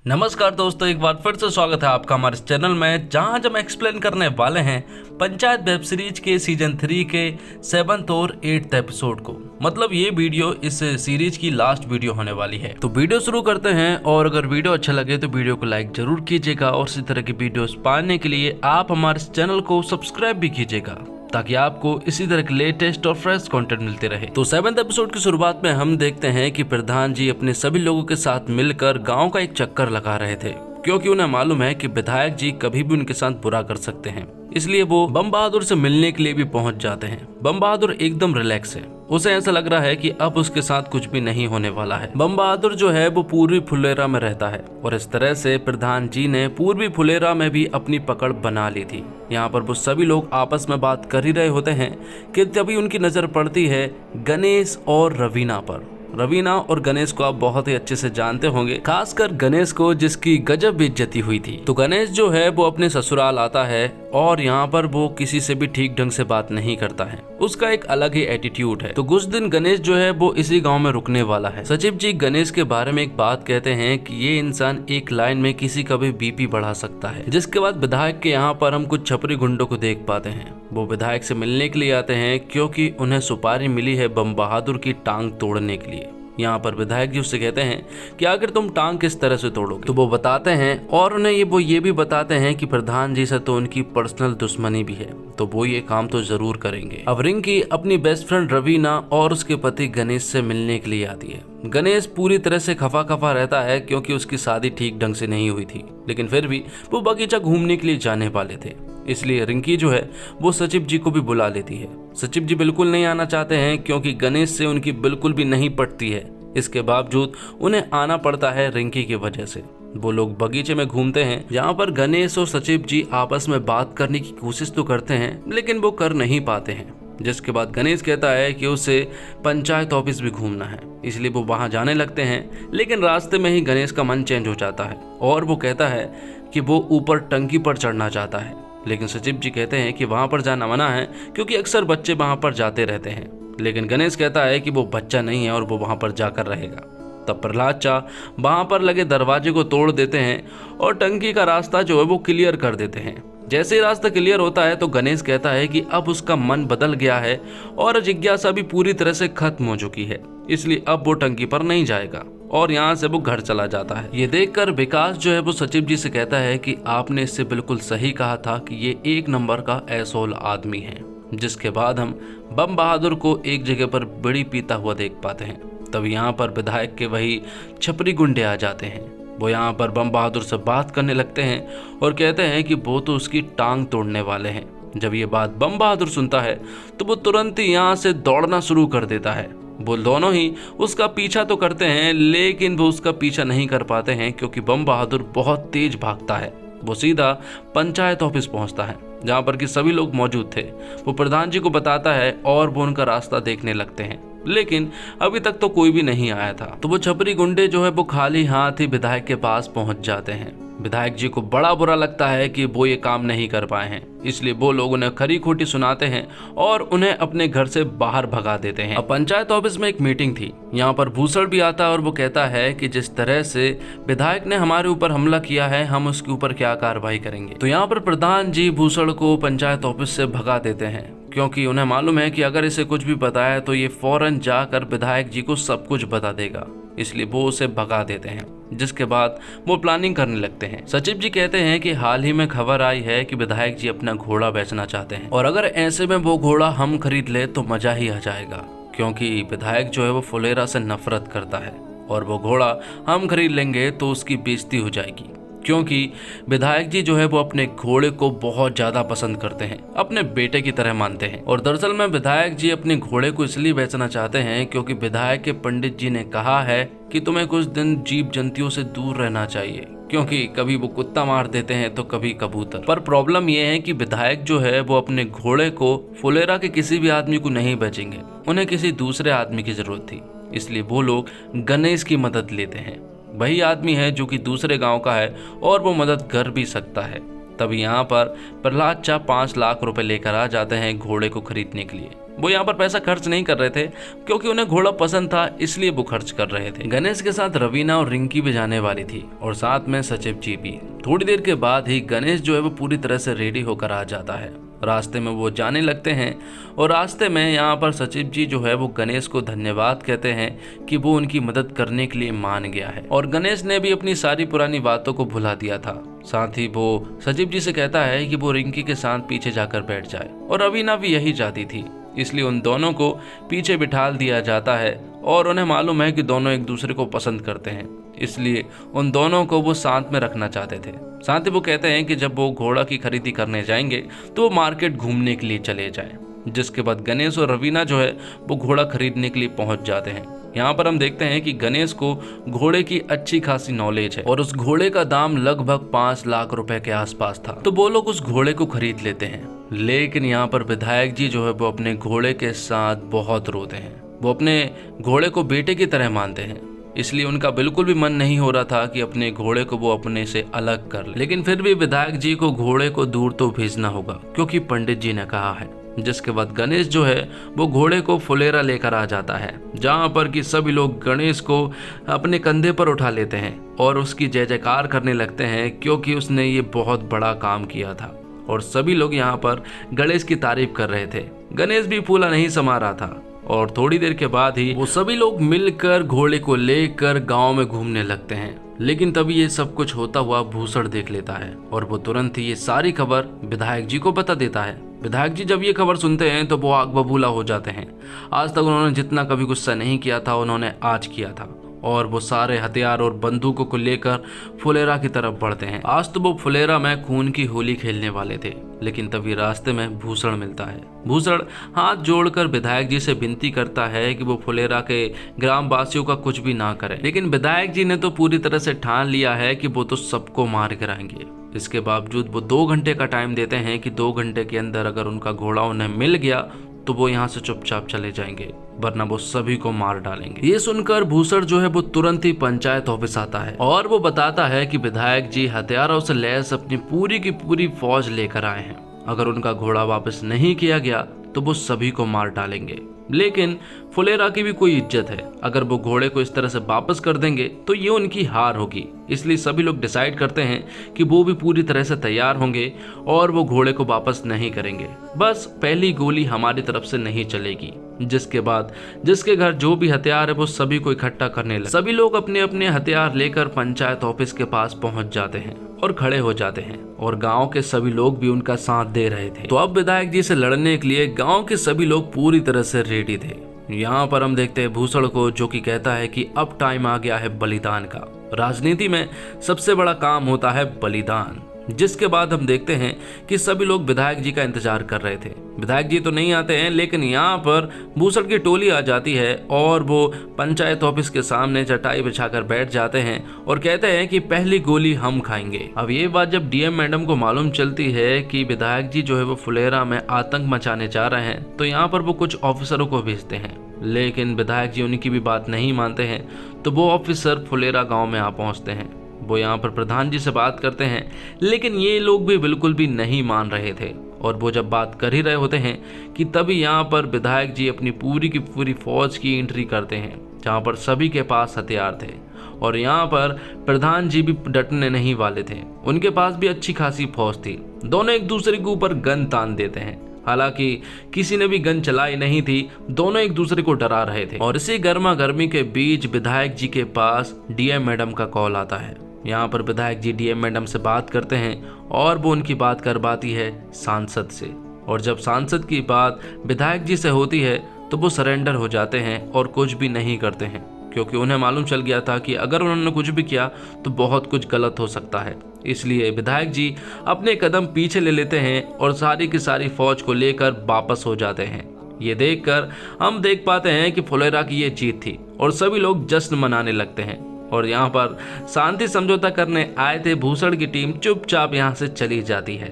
नमस्कार दोस्तों, एक बार फिर से स्वागत है आपका हमारे इस चैनल में, जहां आज हम एक्सप्लेन करने वाले हैं पंचायत वेब सीरीज के सीजन 3 के 7th और 8th एपिसोड को। मतलब ये वीडियो इस सीरीज की लास्ट वीडियो होने वाली है। तो वीडियो शुरू करते हैं, और अगर वीडियो अच्छा लगे तो वीडियो को लाइक जरूर कीजिएगा, और इसी तरह की वीडियोस पाने के लिए आप हमारे इस चैनल को सब्सक्राइब भी कीजिएगा, ताकि आपको इसी तरह के लेटेस्ट और फ्रेश कंटेंट मिलते रहे। तो 7th एपिसोड की शुरुआत में हम देखते हैं कि प्रधान जी अपने सभी लोगों के साथ मिलकर गांव का एक चक्कर लगा रहे थे, क्योंकि उन्हें मालूम है कि विधायक जी कभी भी उनके साथ बुरा कर सकते हैं। इसलिए वो बम बहादुर से मिलने के लिए भी पहुंच जाते हैं। बम बहादुर एकदम रिलैक्स है, उसे ऐसा लग रहा है कि अब उसके साथ कुछ भी नहीं होने वाला है। बम बहादुर जो है वो पूर्वी फुलेरा में रहता है, और इस तरह से प्रधान जी ने पूर्वी फुलेरा में भी अपनी पकड़ बना ली थी। यहाँ पर वो सभी लोग आपस में बात कर ही रहे होते हैं कि तभी उनकी नजर पड़ती है गणेश और रवीना पर। रवीना और गणेश को आप बहुत ही अच्छे से जानते होंगे, खासकर गणेश को, जिसकी गजब बेइज्जती हुई थी। तो गणेश जो है वो अपने ससुराल आता है, और यहाँ पर वो किसी से भी ठीक ढंग से बात नहीं करता है। उसका एक अलग ही एटीट्यूड है। तो कुछ दिन गणेश जो है वो इसी गांव में रुकने वाला है। सचिव जी गणेश के बारे में एक बात कहते हैं कि ये इंसान एक लाइन में किसी का भी बीपी बढ़ा सकता है। जिसके बाद विधायक के यहाँ पर हम कुछ छपरी गुंडों को देख पाते हैं। वो विधायक से मिलने के लिए आते हैं, क्योंकि उन्हें सुपारी मिली है बम बहादुर की टांग तोड़ने के लिए। यहाँ पर विधायक जी उससे कहते हैं कि आखिर तुम टांग किस तरह से तोड़ोगे। तो वो बताते हैं, और उन्हें ये भी बताते हैं कि प्रधान जी से तो उनकी पर्सनल दुश्मनी भी है, तो वो ये काम तो जरूर करेंगे। अब रिंकी अपनी बेस्ट फ्रेंड रवीना और उसके पति गणेश से मिलने के लिए आती है। गणेश पूरी तरह से खफा खफा रहता है, क्योंकि उसकी शादी ठीक ढंग से नहीं हुई थी, लेकिन फिर भी वो बगीचा घूमने के लिए जाने वाले थे। इसलिए रिंकी जो है वो सचिव जी को भी बुला लेती है। सचिव जी बिल्कुल नहीं आना चाहते हैं, क्योंकि गणेश से उनकी बिल्कुल भी नहीं पटती है। इसके बावजूद उन्हें आना पड़ता है रिंकी की वजह से। वो लोग बगीचे में घूमते हैं, जहाँ पर गणेश और सचिव जी आपस में बात करने की कोशिश तो करते हैं, लेकिन वो कर नहीं पाते हैं। जिसके बाद गणेश कहता है कि उसे पंचायत ऑफिस भी घूमना है, इसलिए वो वहां जाने लगते हैं। लेकिन रास्ते में ही गणेश का मन चेंज हो जाता है, और वो कहता है कि वो ऊपर टंकी पर चढ़ना चाहता है। लेकिन सचिव जी कहते हैं कि वहां पर जाना मना है, क्योंकि अक्सर बच्चे वहां पर जाते रहते हैं। लेकिन गणेश कहता है कि वो बच्चा नहीं है और वो वहां पर जाकर रहेगा। तब प्रहलाद चा वहां पर लगे दरवाजे को तोड़ देते हैं, और टंकी का रास्ता जो है वो क्लियर कर देते हैं। जैसे ही रास्ता क्लियर होता है तो गणेश कहता है कि अब उसका मन बदल गया है, और जिज्ञासा भी पूरी तरह से खत्म हो चुकी है, इसलिए अब वो टंकी पर नहीं जाएगा, और यहाँ से वो घर चला जाता है। ये देखकर विकास जो है वो सचिव जी से कहता है कि आपने इससे बिल्कुल सही कहा था कि ये एक नंबर का एसोल आदमी है। जिसके बाद हम बम बहादुर को एक जगह पर बीड़ी पीता हुआ देख पाते हैं। तब यहाँ पर विधायक के वही छपरी गुंडे आ जाते हैं। वो यहाँ पर बम बहादुर से बात करने लगते हैं, और कहते हैं कि वो तो उसकी टांग तोड़ने वाले हैं। जब ये बात बम बहादुर सुनता है तो वो तुरंत ही यहाँ से दौड़ना शुरू कर देता है। वो दोनों ही उसका पीछा तो करते हैं, लेकिन वो उसका पीछा नहीं कर पाते हैं, क्योंकि बम बहादुर बहुत तेज भागता है। वो सीधा पंचायत ऑफिस पहुंचता है, जहां पर कि सभी लोग मौजूद थे। वो प्रधान जी को बताता है, और वो उनका रास्ता देखने लगते हैं, लेकिन अभी तक तो कोई भी नहीं आया था। तो वो छपरी गुंडे जो है वो खाली हाथ ही विधायक के पास पहुंच जाते हैं। विधायक जी को बड़ा बुरा लगता है कि वो ये काम नहीं कर पाए हैं, इसलिए वो लोग उन्हें खरी खोटी सुनाते हैं, और उन्हें अपने घर से बाहर भगा देते हैं। अब पंचायत ऑफिस में एक मीटिंग थी। यहाँ पर भूषण भी आता है, और वो कहता है कि जिस तरह से विधायक ने हमारे ऊपर हमला किया है, हम उसके ऊपर क्या कार्रवाई करेंगे। तो यहाँ पर प्रधान जी भूषण को पंचायत ऑफिस से भगा देते हैं, क्योंकि उन्हें मालूम है कि अगर इसे कुछ भी बताया तो ये फौरन जाकर विधायक जी को सब कुछ बता देगा, इसलिए वो उसे भगा देते हैं। जिसके बाद वो प्लानिंग करने लगते हैं। सचिव जी कहते हैं कि हाल ही में खबर आई है कि विधायक जी अपना घोड़ा बेचना चाहते हैं, और अगर ऐसे में वो घोड़ा हम खरीद ले तो मजा ही आ जाएगा, क्योंकि विधायक जो है वो फुलेरा से नफरत करता है, और वो घोड़ा हम खरीद लेंगे तो उसकी बेइज्जती हो जाएगी, क्योंकि विधायक जी जो है वो अपने घोड़े को बहुत ज्यादा पसंद करते हैं, अपने बेटे की तरह मानते हैं। और दरअसल में विधायक जी अपने घोड़े को इसलिए बेचना चाहते हैं, क्योंकि विधायक के पंडित जी ने कहा है कि तुम्हें कुछ दिन जीव जंतुओं से दूर रहना चाहिए, क्योंकि कभी वो कुत्ता मार देते हैं तो कभी कबूतर। पर प्रॉब्लम ये है कि विधायक जो है वो अपने घोड़े को फुलेरा के किसी भी आदमी को नहीं बेचेंगे, उन्हें किसी दूसरे आदमी की जरूरत थी, इसलिए वो लोग गणेश की मदद लेते हैं। वही आदमी है जो कि दूसरे गांव का है, और वो मदद कर भी सकता है। तब यहाँ पर प्रहलाद चा 5 लाख रुपए लेकर आ जाते हैं घोड़े को खरीदने के लिए। वो यहाँ पर पैसा खर्च नहीं कर रहे थे क्योंकि उन्हें घोड़ा पसंद था, इसलिए वो खर्च कर रहे थे। गणेश के साथ रवीना और रिंकी भी जाने वाली थी और साथ में सचिव जी भी। थोड़ी देर के बाद ही गणेश जो है वो पूरी तरह से रेडी होकर आ जाता है। रास्ते में वो जाने लगते हैं और रास्ते में यहाँ पर सचिव जी जो है वो गणेश को धन्यवाद कहते हैं कि वो उनकी मदद करने के लिए मान गया है और गणेश ने भी अपनी सारी पुरानी बातों को भुला दिया था। साथ ही वो सचिव जी से कहता है कि वो रिंकी के साथ पीछे जाकर बैठ जाए और रवीना भी यही चाहती थी, इसलिए उन दोनों को पीछे बिठा दिया जाता है और उन्हें मालूम है कि दोनों एक दूसरे को पसंद करते हैं, इसलिए उन दोनों को वो साथ में रखना चाहते थे। साथ ही वो कहते हैं कि जब वो घोड़ा की खरीदी करने जाएंगे तो वो मार्केट घूमने के लिए चले जाएं। जिसके बाद गणेश और रवीना जो है वो घोड़ा खरीदने के लिए पहुंच जाते हैं। यहाँ पर हम देखते हैं कि गणेश को घोड़े की अच्छी खासी नॉलेज है और उस घोड़े का दाम लगभग 5 लाख रुपए के आसपास था, तो वो लोग उस घोड़े को खरीद लेते हैं। लेकिन यहाँ पर विधायक जी जो है वो अपने घोड़े के साथ बहुत रोते हैं। वो अपने घोड़े को बेटे की तरह मानते हैं, इसलिए उनका बिल्कुल भी मन नहीं हो रहा था कि अपने घोड़े को वो अपने से अलग कर ले। लेकिन फिर भी विधायक जी को घोड़े को दूर तो भेजना होगा क्योंकि पंडित जी ने कहा है। जिसके बाद गणेश जो है वो घोड़े को फुलेरा लेकर आ जाता है, जहाँ पर कि सभी लोग गणेश को अपने कंधे पर उठा लेते हैं और उसकी जय जयकार करने लगते हैं क्योंकि उसने ये बहुत बड़ा काम किया था और सभी लोग यहाँ पर गणेश की तारीफ कर रहे थे। गणेश भी फूला नहीं समा रहा था और थोड़ी देर के बाद ही वो सभी लोग मिलकर घोड़े को लेकर गांव में घूमने लगते हैं। लेकिन तभी ये सब कुछ होता हुआ भूषण देख लेता है और वो तुरंत ही ये सारी खबर विधायक जी को बता देता है। विधायक जी जब ये खबर सुनते हैं तो वो आग बबूला हो जाते हैं। आज तक उन्होंने जितना कभी गुस्सा नहीं किया था उन्होंने आज किया था और वो सारे हथियार और बंदूकों को लेकर फुलेरा की तरफ बढ़ते हैं। आज तो वो फुलेरा में खून की होली खेलने वाले थे, लेकिन तभी रास्ते में भूषण मिलता है। भूषण हाथ जोड़कर विधायक जी से विनती करता है कि वो फुलेरा के ग्राम वासियों का कुछ भी ना करें, लेकिन विधायक जी ने तो पूरी तरह से ठान लिया है कि वो तो सबको मार गिराएंगे। इसके बावजूद वो 2 घंटे का टाइम देते हैं कि 2 घंटे के अंदर अगर उनका घोड़ा उन्हें मिल गया तो वो यहाँ से चुपचाप चले जाएंगे, वरना वो सभी को मार डालेंगे। ये सुनकर भूषण जो है वो तुरंत ही पंचायत ऑफिस आता है और वो बताता है कि विधायक जी हथियारों से लैस अपनी पूरी की पूरी फौज लेकर आए हैं। अगर उनका घोड़ा वापस नहीं किया गया तो वो सभी को मार डालेंगे। लेकिन फुलेरा की भी कोई इज्जत है, अगर वो घोड़े को इस तरह से वापस कर देंगे तो ये उनकी हार होगी। इसलिए सभी लोग डिसाइड करते हैं कि वो भी पूरी तरह से तैयार होंगे और वो घोड़े को वापस नहीं करेंगे। बस पहली गोली हमारी तरफ से नहीं चलेगी। जिसके बाद जिसके घर जो भी हथियार है वो सभी को इकट्ठा करने लगे। सभी लोग अपने अपने हथियार लेकर पंचायत ऑफिस के पास पहुंच जाते हैं और खड़े हो जाते हैं और गांव के सभी लोग भी उनका साथ दे रहे थे। तो अब विधायक जी से लड़ने के लिए गांव के सभी लोग पूरी तरह से रेडी थे। यहाँ पर हम देखते हैं भूषण को, जो कि कहता है कि अब टाइम आ गया है बलिदान का। राजनीति में सबसे बड़ा काम होता है बलिदान। जिसके बाद हम देखते हैं कि सभी लोग विधायक जी का इंतजार कर रहे थे। विधायक जी तो नहीं आते हैं, लेकिन यहाँ पर भूषण की टोली आ जाती है और वो पंचायत ऑफिस के सामने चटाई बिछाकर बैठ जाते हैं और कहते हैं कि पहली गोली हम खाएंगे। अब ये बात जब डीएम मैडम को मालूम चलती है कि विधायक जी जो है वो फुलेरा में आतंक मचाने जा रहे हैं, तो यहाँ पर वो कुछ ऑफिसरों को भेजते हैं। लेकिन विधायक जी उनकी भी बात नहीं मानते हैं, तो वो ऑफिसर फुलेरा गाँव में आ पहुँचते हैं। वो यहाँ पर प्रधान जी से बात करते हैं, लेकिन ये लोग भी बिल्कुल भी नहीं मान रहे थे। और वो जब बात कर ही रहे होते हैं कि तभी यहाँ पर विधायक जी अपनी पूरी की पूरी फौज की एंट्री करते हैं, जहाँ पर सभी के पास हथियार थे। और यहाँ पर प्रधान जी भी डटने नहीं वाले थे, उनके पास भी अच्छी खासी फौज थी। दोनों एक दूसरे के ऊपर गन तान देते हैं। हालांकि किसी ने भी गन चलाई नहीं थी, दोनों एक दूसरे को डरा रहे थे। और इसी गर्मा गर्मी के बीच विधायक जी के पास डीएम मैडम का कॉल आता है। यहाँ पर विधायक जी डीएम मैडम से बात करते हैं और वो उनकी बात करवाती है सांसद से। और जब सांसद की बात विधायक जी से होती है तो वो सरेंडर हो जाते हैं और कुछ भी नहीं करते हैं, क्योंकि उन्हें मालूम चल गया था कि अगर उन्होंने कुछ भी किया तो बहुत कुछ गलत हो सकता है। इसलिए विधायक जी अपने कदम पीछे ले लेते हैं और सारी की सारी फौज को लेकर वापस हो जाते हैं। ये देखकर हम देख पाते हैं कि फुलेरा की ये जीत थी और सभी लोग जश्न मनाने लगते हैं। और यहाँ पर शांति समझौता करने आए थे भूषण की टीम चुपचाप यहाँ से चली जाती है।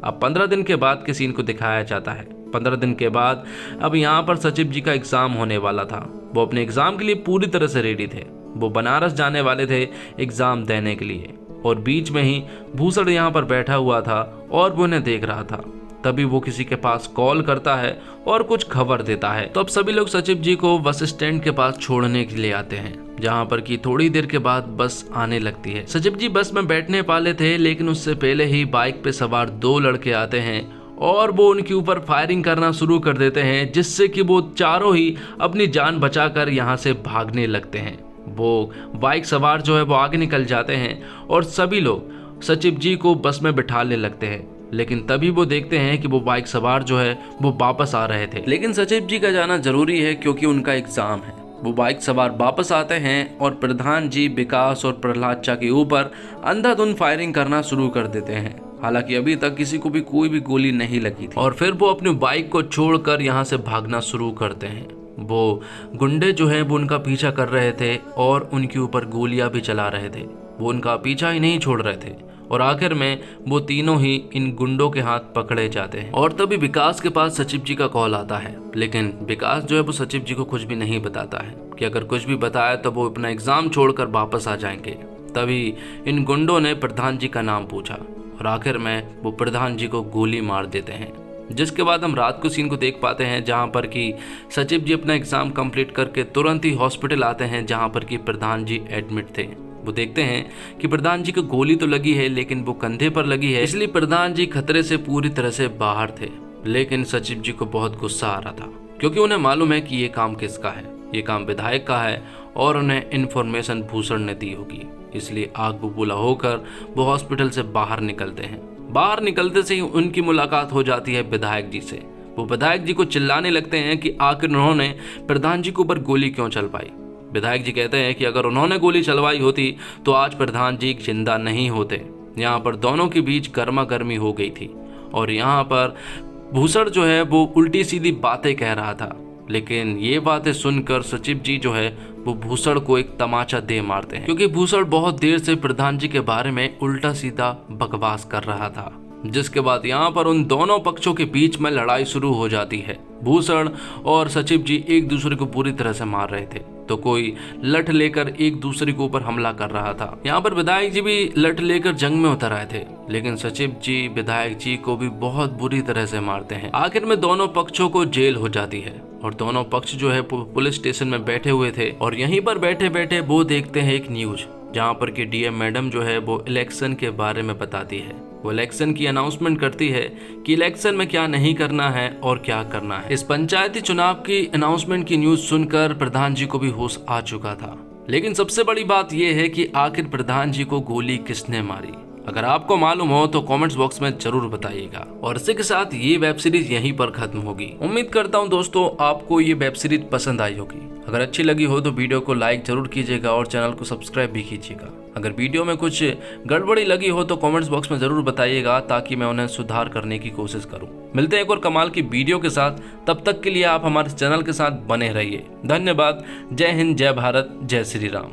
अब 15 दिन के बाद के सीन को दिखाया जाता है। 15 दिन के बाद अब यहाँ पर सचिव जी का एग्जाम होने वाला था। वो अपने एग्जाम के लिए पूरी तरह से रेडी थे। वो बनारस जाने वाले थे एग्जाम देने के लिए और बीच में ही भूषण यहाँ पर बैठा हुआ था और वो उन्हें देख रहा था। तभी वो किसी के पास कॉल करता है और कुछ खबर देता है। तो अब सभी लोग सचिव जी को बस स्टैंड के पास छोड़ने के लिए आते हैं, जहाँ पर कि थोड़ी देर के बाद बस आने लगती है। सचिव जी बस में बैठने वाले थे, लेकिन उससे पहले ही बाइक पे सवार 2 लड़के आते हैं और वो उनके ऊपर फायरिंग करना शुरू कर देते हैं, जिससे कि वो चारों ही अपनी जान बचाकर यहाँ से भागने लगते हैं। वो बाइक सवार जो है वो आगे निकल जाते हैं और सभी लोग सचिव जी को बस में बिठाने लगते हैं। लेकिन तभी वो देखते हैं कि वो बाइक सवार जो है वो वापस आ रहे थे, लेकिन सचिव जी का जाना जरूरी है क्योंकि उनका एग्जाम है। वो बाइक सवार वापस आते हैं और प्रधान जी, विकास और प्रहलाद चा के ऊपर अंधाधुंध फायरिंग करना शुरू कर देते हैं। हालांकि अभी तक किसी को भी कोई भी गोली नहीं लगी थी और फिर वो अपनी बाइक को छोड़कर यहाँ से भागना शुरू करते हैं। वो गुंडे जो है वो उनका पीछा कर रहे थे और उनके ऊपर गोलियां भी चला रहे थे। वो उनका पीछा ही नहीं छोड़ रहे थे और आखिर में वो तीनों ही इन गुंडों के हाथ पकड़े जाते हैं। और तभी विकास के पास सचिव जी का कॉल आता है, लेकिन विकास जो है वो सचिव जी को कुछ भी नहीं बताता है कि अगर कुछ भी बताया तो वो अपना एग्जाम छोड़कर वापस आ जाएंगे। तभी इन गुंडों ने प्रधान जी का नाम पूछा और आखिर में वो प्रधान जी को गोली मार देते हैं। जिसके बाद हम रात को सीन को देख पाते हैं, जहां पर कि सचिव जी अपना एग्जाम कंप्लीट करके तुरंत ही हॉस्पिटल आते हैं, जहां पर कि प्रधान जी एडमिट थे। वो देखते हैं कि प्रधान जी को गोली तो लगी है, लेकिन वो कंधे पर लगी है, इसलिए प्रधान जी खतरे से पूरी तरह से बाहर थे। लेकिन सचिव जी को बहुत गुस्सा आ रहा था, क्योंकि उन्हें मालूम है कि ये काम किसका है। ये काम विधायक का है और उन्हें इन्फॉर्मेशन भूषण ने दी होगी, इसलिए आग बबूला होकर वो हॉस्पिटल से बाहर निकलते हैं। बाहर निकलते से ही उनकी मुलाकात हो जाती है विधायक जी से। वो विधायक जी को चिल्लाने लगते हैं कि आखिर उन्होंने प्रधान जी के ऊपर गोली क्यों चलवाई। विधायक जी कहते हैं कि अगर उन्होंने गोली चलवाई होती तो आज प्रधान जी जिंदा नहीं होते। यहाँ पर दोनों के बीच गर्मा गर्मी हो गई थी और यहाँ पर भूषण जो है वो उल्टी सीधी बातें कह रहा था, लेकिन ये बातें सुनकर सचिव जी जो है वो भूषण को एक तमाचा दे मारते हैं, क्योंकि भूषण बहुत देर से प्रधान जी के बारे में उल्टा सीधा बकवास कर रहा था। जिसके बाद यहाँ पर उन दोनों पक्षों के बीच में लड़ाई शुरू हो जाती है। भूषण और सचिव जी एक दूसरे को पूरी तरह से मार रहे थे, तो कोई लठ लेकर एक दूसरे के ऊपर हमला कर रहा था। यहाँ पर विधायक जी भी लठ लेकर जंग में उतर आए थे, लेकिन सचिव जी विधायक जी को भी बहुत बुरी तरह से मारते हैं। आखिर में दोनों पक्षों को जेल हो जाती है और दोनों पक्ष जो है पुलिस स्टेशन में बैठे हुए थे और यहीं पर बैठे बैठे वो देखते हैं एक न्यूज, जहाँ पर कि डीएम मैडम जो है वो इलेक्शन के बारे में बताती है। वो इलेक्शन की अनाउंसमेंट करती है कि इलेक्शन में क्या नहीं करना है और क्या करना है। इस पंचायती चुनाव की अनाउंसमेंट की न्यूज सुनकर प्रधान जी को भी होश आ चुका था। लेकिन सबसे बड़ी बात यह है कि आखिर प्रधान जी को गोली किसने मारी। अगर आपको मालूम हो तो कमेंट्स बॉक्स में जरूर बताइएगा। और इसी के साथ ये वेब सीरीज यहीं पर खत्म होगी। उम्मीद करता हूँ दोस्तों आपको ये वेब सीरीज पसंद आई होगी। अगर अच्छी लगी हो तो वीडियो को लाइक जरूर कीजिएगा और चैनल को सब्सक्राइब भी कीजिएगा। अगर वीडियो में कुछ गड़बड़ी लगी हो तो कमेंट्स बॉक्स में जरूर बताइएगा, ताकि मैं उन्हें सुधार करने की कोशिश करूं। मिलते हैं एक और कमाल की वीडियो के साथ, तब तक के लिए आप हमारे चैनल के साथ बने रहिए। धन्यवाद। जय हिंद, जय भारत, जय श्री राम।